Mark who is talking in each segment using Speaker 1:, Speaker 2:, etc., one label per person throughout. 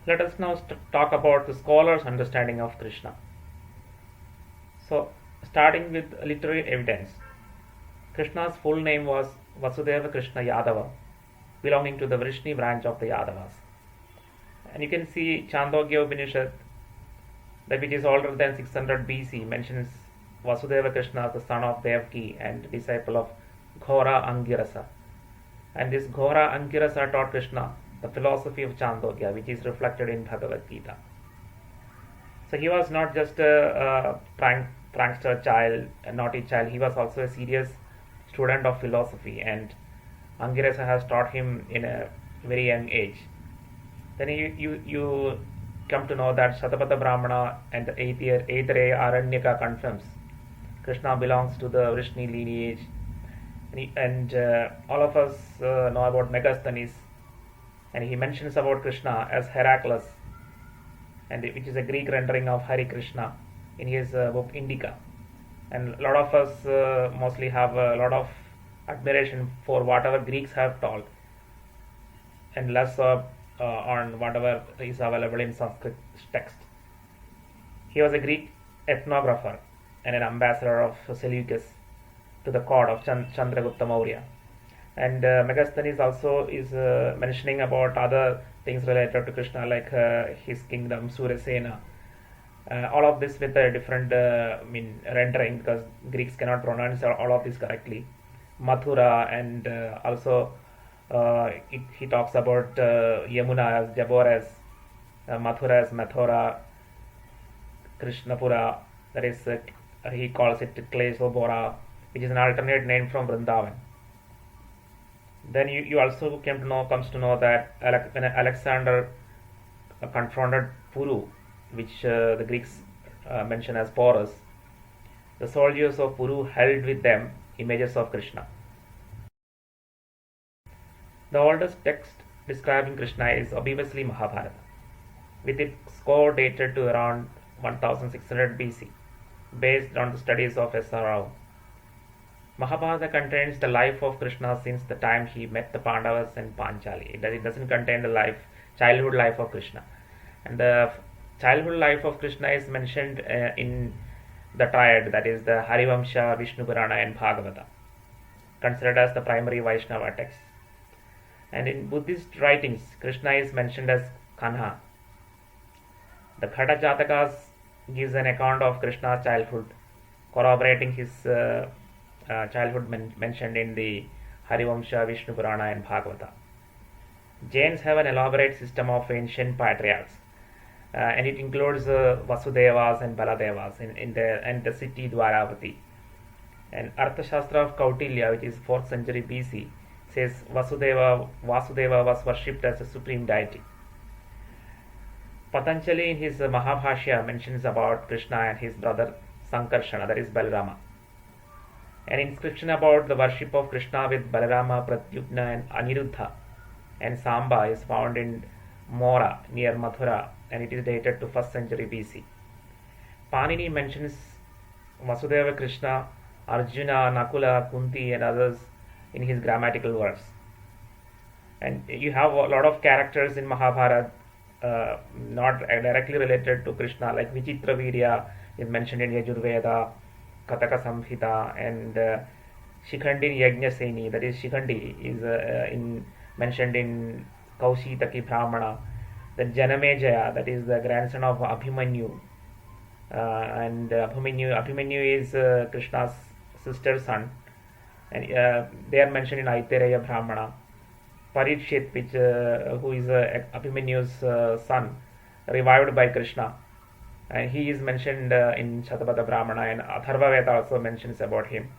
Speaker 1: Let us now talk about the scholar's understanding of Krishna. So, starting with literary evidence, Krishna's full name was Vasudeva Krishna Yadava, belonging to the Vrishni branch of the Yadavas. And you can see Chandogya Upanishad, that which is older than 600 BC, mentions Vasudeva Krishna as the son of Devaki and disciple of Ghora Angirasa. And this Ghora Angirasa taught Krishna the philosophy of Chandogya, which is reflected in Bhagavad Gita. So he was not just a prankster child, a naughty child, he was also a serious student of philosophy, and Angirasa has taught him in a very young age. Then you come to know that Shatapada Brahmana and the 8th Ray Aranyaka confirms Krishna belongs to the Vrishni lineage, and all of us know about Megasthenes, and he mentions about Krishna as Heracles, and which is a Greek rendering of Hari Krishna in his book Indica. And a lot of us mostly have a lot of admiration for whatever Greeks have told, and less on whatever is available in Sanskrit text. He was a Greek ethnographer and an ambassador of Seleucus to the court of Chandragupta Maurya. And Megasthenes also is mentioning about other things related to Krishna, like his kingdom, Surasena. All of this with a different rendering, because Greeks cannot pronounce all of this correctly. Mathura, and also he talks about Yamuna as Jabores, Mathura as Mathura, Krishnapura, that is he calls it Klesobora, which is an alternate name from Vrindavan. Then you also comes to know that when Alexander confronted Puru, which the Greeks mention as Porus, the soldiers of Puru held with them images of Krishna. The oldest text describing Krishna is obviously Mahabharata, with its score dated to around 1600 BC, based on the studies of S.R. Rao. Mahabharata contains the life of Krishna since the time he met the Pandavas and Panchali. It doesn't contain the childhood life of Krishna. And the childhood life of Krishna is mentioned in the triad, that is the Harivamsha, Vishnu Purana and Bhagavata, considered as the primary Vaishnava texts. And in Buddhist writings, Krishna is mentioned as Kanha. The Ghata Jatakas gives an account of Krishna's childhood, corroborating his childhood mentioned in the Harivamsha, Vishnu Purana and Bhagavata. Jains have an elaborate system of ancient patriarchs, and it includes Vasudevas and Baladevas in the city Dwaravati. And Arthashastra of Kautilya, which is 4th century BC, says Vasudeva was worshipped as a supreme deity. Patanjali in his Mahabhashya mentions about Krishna and his brother Sankarshana, that is Balarama. An inscription about the worship of Krishna with Balarama, Pradyumna and Aniruddha and Samba is found in Mora near Mathura, and it is dated to 1st century BC. Panini mentions Vasudeva Krishna, Arjuna, Nakula, Kunti and others in his grammatical works. And you have a lot of characters in Mahabharata not directly related to Krishna, like Vichitra Virya is mentioned in Yajurveda, Kataka Samhita, and Shikhandi Yajnaseni, that is Shikhandi, is mentioned in Kaushitaki Brahmana. Then Janamejaya, that is the grandson of Abhimanyu, and Abhimanyu is Krishna's sister's son, and they are mentioned in Aitareya Brahmana. Parikshit, who is Abhimanyu's son, revived by Krishna, and he is mentioned in Shatapada Brahmana, and Atharva Veda also mentions about him.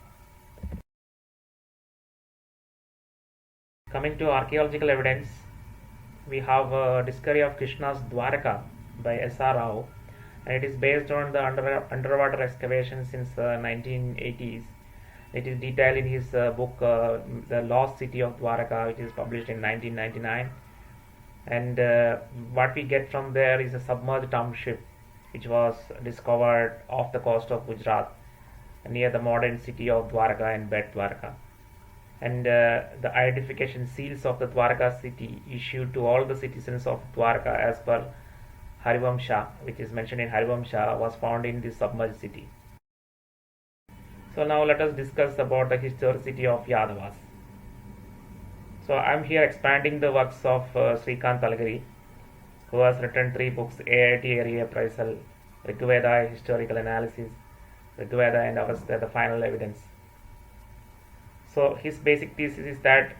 Speaker 1: Coming to archaeological evidence, we have a discovery of Krishna's Dwaraka by S.R. Rao, and it is based on the underwater excavations since 1980s. It is detailed in his book The Lost City of Dwaraka, which is published in 1999. And what we get from there is a submerged township which was discovered off the coast of Gujarat near the modern city of Dwaraka and Bet Dwaraka. and the identification seals of the Dwarka city issued to all the citizens of Dwarka as per Harivamsha, which is mentioned in Harivamsha, was found in this submerged city. So now let us discuss about the historicity of Yadavas. So I am here expanding the works of Srikant Talagiri, who has written 3 books: AIT Area Appraisal, Rigveda Historical Analysis, Rigveda and Avastha, the Final Evidence. So his basic thesis is that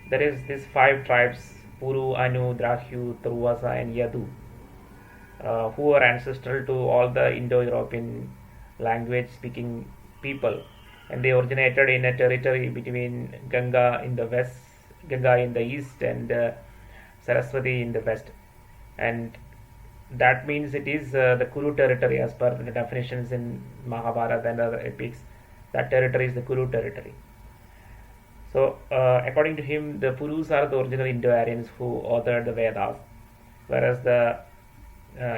Speaker 1: there is these 5 tribes: Puru, Anu, Drahyu, Turvasa and Yadu, who are ancestral to all the Indo-European language-speaking people, and they originated in a territory between Ganga in the east, and Saraswati in the west, and that means it is the Kuru territory as per the definitions in Mahabharata and other epics. That territory is the Kuru territory. So, according to him, the Purus are the original Indo-Aryans who authored the Vedas, whereas the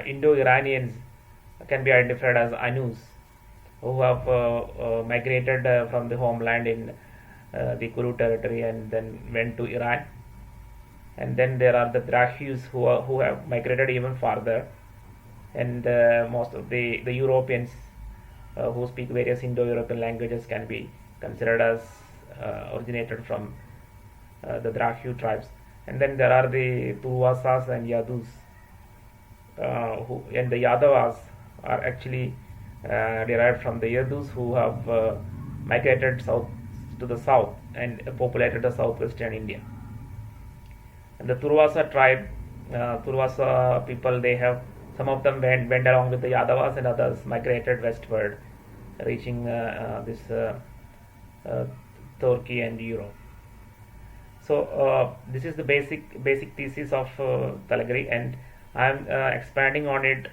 Speaker 1: Indo-Iranians can be identified as Anus, who have migrated from the homeland in the Kuru territory and then went to Iran. And then there are the Drahyus who have migrated even farther, and most of the Europeans who speak various Indo-European languages can be considered as originated from the Drahyu tribes. And then there are the Turvasas and Yadus, and the Yadavas are actually derived from the Yadus, who have migrated south to the south and populated the southwestern India. And the Turvasa tribe, Turvasa people, they have, some of them went along with the Yadavas, and others migrated westward, reaching this Turkey and Europe. So this is the basic thesis of Talagiri, and I am expanding on it,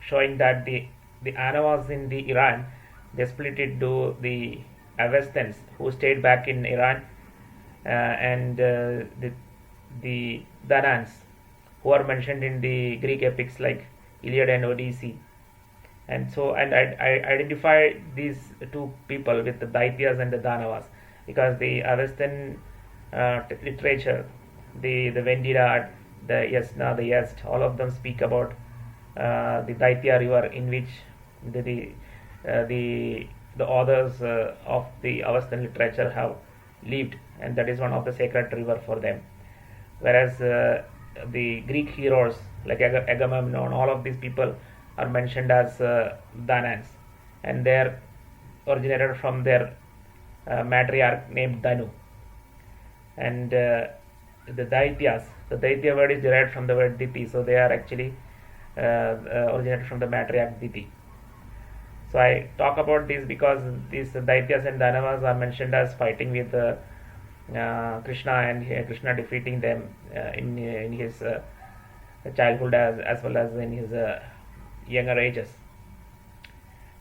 Speaker 1: showing that the Anavas in the Iran, they split into the Avestans, who stayed back in Iran, and the Danans, who are mentioned in the Greek epics like Iliad and Odyssey. And so, and I identify these 2 people with the Daityas and the Danavas, because the Avestan literature, the Vendida, the Yasna, the Yast, all of them speak about the Daitya river, in which the authors of the Avestan literature have lived, and that is one of the sacred river for them. Whereas the Greek heroes like Agamemnon, all of these people are mentioned as Danans, and they are originated from their matriarch named Danu. And the Daityas, the Daitya word is derived from the word Diti, so they are actually originated from the matriarch Diti. So I talk about this because these Daityas and Danavas are mentioned as fighting with Krishna, and Krishna defeating them in his childhood as well as in his younger ages.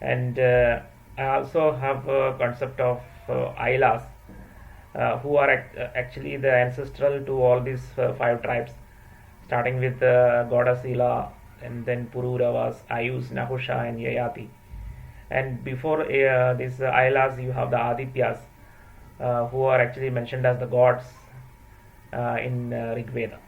Speaker 1: And I also have a concept of Ailas, who are actually the ancestral to all these 5 tribes, starting with goddess Ila, and then Pururavas, Ayus, Nahusha and Yayati. And before these Ailas, you have the Adityas, who are actually mentioned as the gods in Rigveda.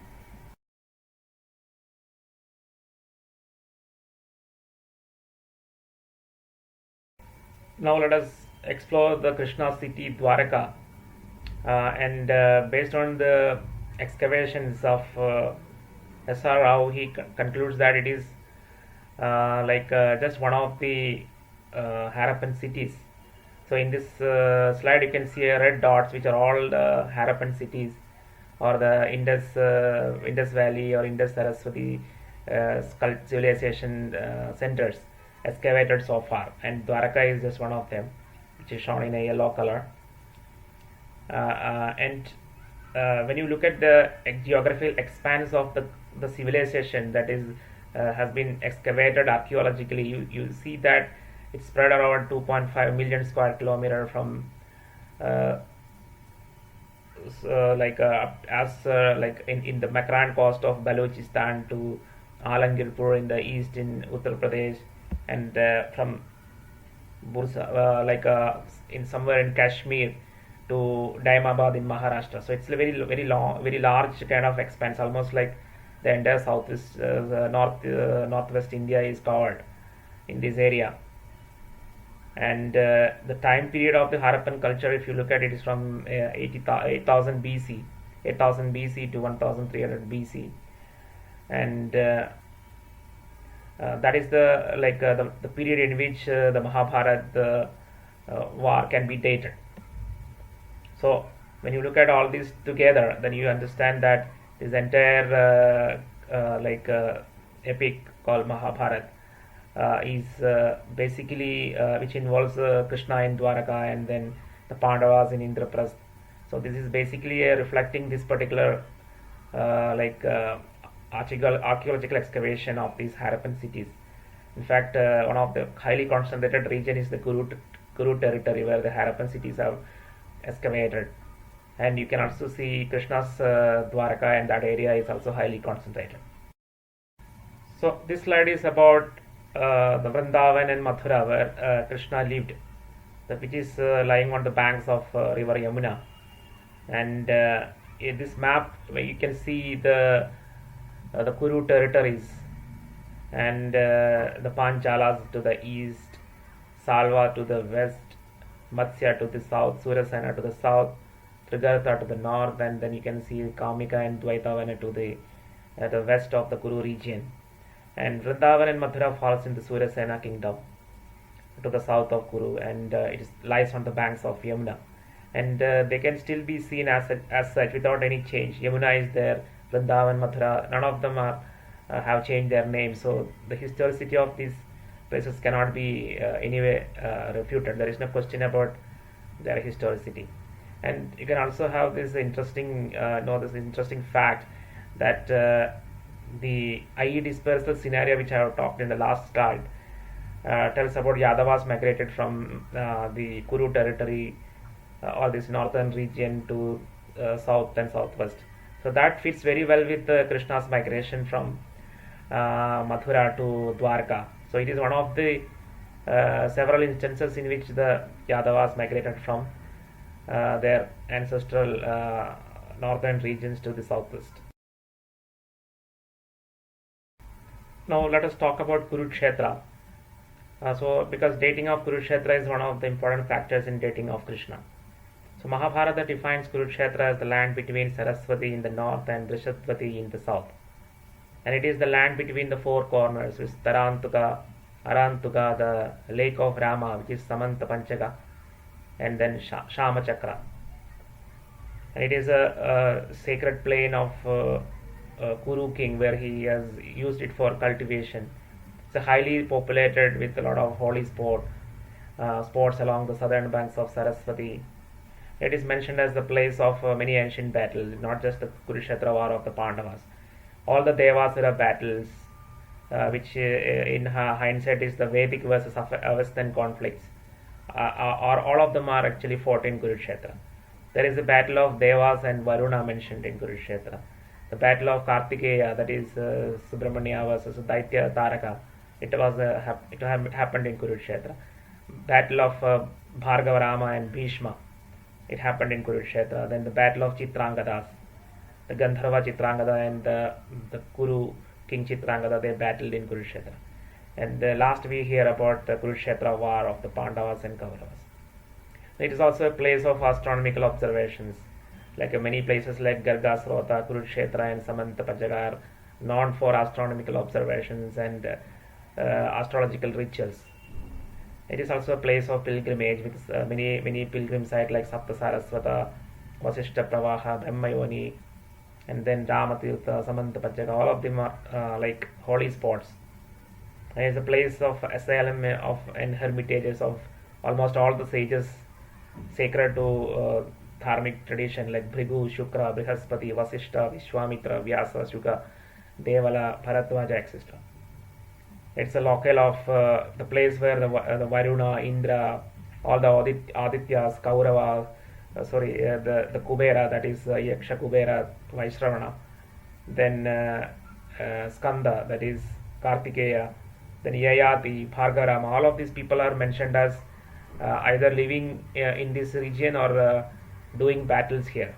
Speaker 1: Now let us explore the Krishna city Dwaraka, and based on the excavations of S.R. Rao, he concludes that it is just one of the Harappan cities. So in this slide you can see red dots, which are all the Harappan cities, or the Indus Valley or Indus Saraswati civilization centers excavated so far, and Dwaraka is just one of them, which is shown in a yellow color. And when you look at the geographical expanse of the civilization that is has been excavated archaeologically, you see that it's spread around 2.5 million square kilometer from in the Makran coast of Balochistan to Alangirpur in the east in Uttar Pradesh, and from Bursa in somewhere in Kashmir to Daimabad in Maharashtra. So it's a very long, very large kind of expanse, almost like the entire southeast, the northwest India is covered in this area. And the time period of the Harappan culture, if you look at it, is from 8000 BC, 8000 BC to 1300 BC, and that is the period in which the Mahabharata war can be dated. So when you look at all these together, then you understand that this entire epic called Mahabharata is basically which involves Krishna in Dwaraka and then the Pandavas in Indraprastha. So this is basically reflecting this particular archaeological excavation of these Harappan cities. In fact, one of the highly concentrated region is the Kuru territory, where the Harappan cities have excavated, and you can also see Krishna's Dwaraka, and that area is also highly concentrated. So this slide is about the Vrindavan and Mathura, where Krishna lived, which is lying on the banks of river Yamuna. And in this map, where you can see the Kuru territories, and the Panchalas to the east, Salva to the west, Matsya to the south, Surasena to the south, Trigartha to the north, and then you can see Kamika and Dvaitavana to the west of the Kuru region. And Vrindavan and Mathura falls in the Surasena kingdom to the south of Kuru, and it lies on the banks of Yamuna. And they can still be seen as such without any change. Yamuna is there, Vrindavan, Mathura, none of them have changed their names. So the historicity of these places cannot be anyway refuted. There is no question about their historicity. And you can also have this interesting fact that the IE dispersal scenario, which I have talked in the last slide, tells about Yadavas migrated from the Kuru territory or this northern region to south and southwest. So that fits very well with Krishna's migration from Mathura to Dwarka. So it is one of the several instances in which the Yadavas migrated from their ancestral northern regions to the southwest. Now let us talk about Kurukshetra. Because dating of Kurukshetra is one of the important factors in dating of Krishna. So Mahabharata defines Kurukshetra as the land between Saraswati in the north and Drishatvati in the south. And it is the land between the four corners, which is Tarantuka, Arantuka, the lake of Rama, which is Samanta Panchaka, and then Shama Chakra. And it is a sacred plain of Kuru king, where he has used it for cultivation. It's highly populated with a lot of holy sports along the southern banks of Saraswati. It is mentioned as the place of many ancient battles, not just the Kurukshetra war of the Pandavas. All the Devasura battles, which in hindsight is the Vedic versus Avestan conflicts, all of them are actually fought in Kurukshetra. There is a battle of Devas and Varuna mentioned in Kurukshetra. The battle of Kartikeya, that is Subramanya versus Daitya Taraka, it happened in Kurukshetra. Battle of Bhargavarama and Bhishma, it happened in Kurukshetra. Then the battle of Chitrangadas, the Gandharva Chitrangada and the Kuru king Chitrangada, they battled in Kurukshetra. And last we hear about the Kurukshetra war of the Pandavas and Kauravas. It is also a place of astronomical observations. Like many places like Garga Srota, Kurukshetra and Samanta Panchaka are known for astronomical observations and astrological rituals. It is also a place of pilgrimage with many pilgrim sites like Sapta Saraswata, Vasishta Pravaha, Brahmayoni, and then Ramatirtha, Samanta Panchaka. All of them are like holy spots. And it is a place of asylum and hermitages of almost all the sages sacred to dharmic tradition like Bhrigu, Shukra, Brihaspati, Vasishta, Vishwamitra, Vyasa, Shuka, Devala, Bharadwaja, etc. It's a locale of the place where the Varuna, Indra, all the Adityas, Kaurava, the Kubera, that is Yaksha Kubera, Vaishravana, then Skanda, that is Kartikeya, then Yayati, Bhargarama. All of these people are mentioned as either living in this region or doing battles here.